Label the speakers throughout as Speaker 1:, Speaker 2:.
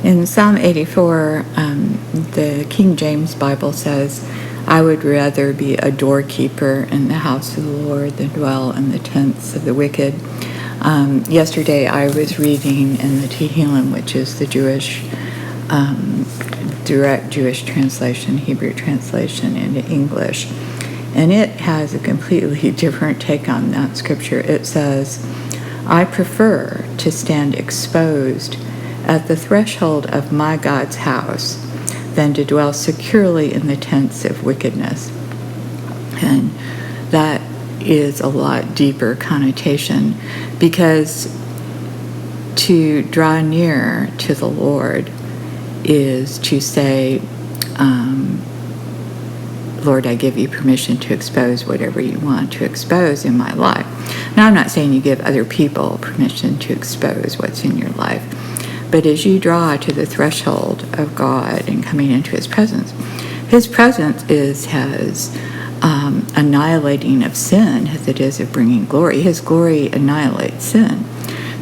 Speaker 1: In Psalm 84, the King James Bible says, "I would rather be a doorkeeper in the house of the Lord than dwell in the tents of the wicked." Yesterday I was reading in the Tehillim, which is the Jewish, direct Jewish translation, Hebrew translation into English. And it has a completely different take on that scripture. It says, "I prefer to stand exposed at the threshold of my God's house than to dwell securely in the tents of wickedness." And that is a lot deeper connotation, because to draw near to the Lord is to say, "Lord, I give you permission to expose whatever you want to expose in my life." Now, I'm not saying you give other people permission to expose what's in your life, but as you draw to the threshold of God and coming into His presence is as annihilating of sin as it is of bringing glory. His glory annihilates sin.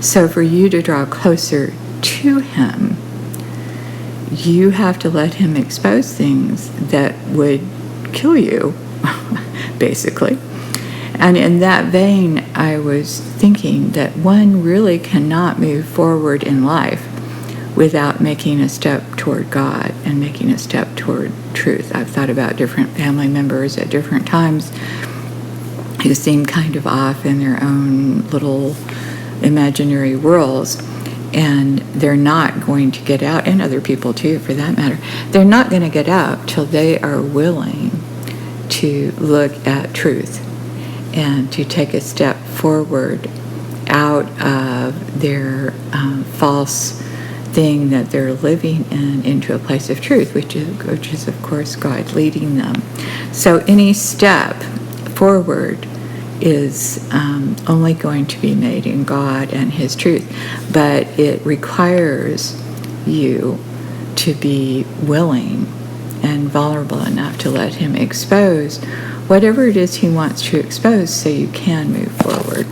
Speaker 1: So for you to draw closer to Him, you have to let Him expose things that would kill you, basically. And in that vein, I was thinking that one really cannot move forward in life without making a step toward God and making a step toward truth. I've thought about different family members at different times who seem kind of off in their own little imaginary worlds, and they're not going to get out, and other people too for that matter, they're not going to get out till they are willing to look at truth and to take a step forward out of their false thing that they're living in into a place of truth, which is of course God leading them. So any step forward is only going to be made in God and His truth, but it requires you to be willing and vulnerable enough to let Him expose whatever it is He wants to expose so you can move forward.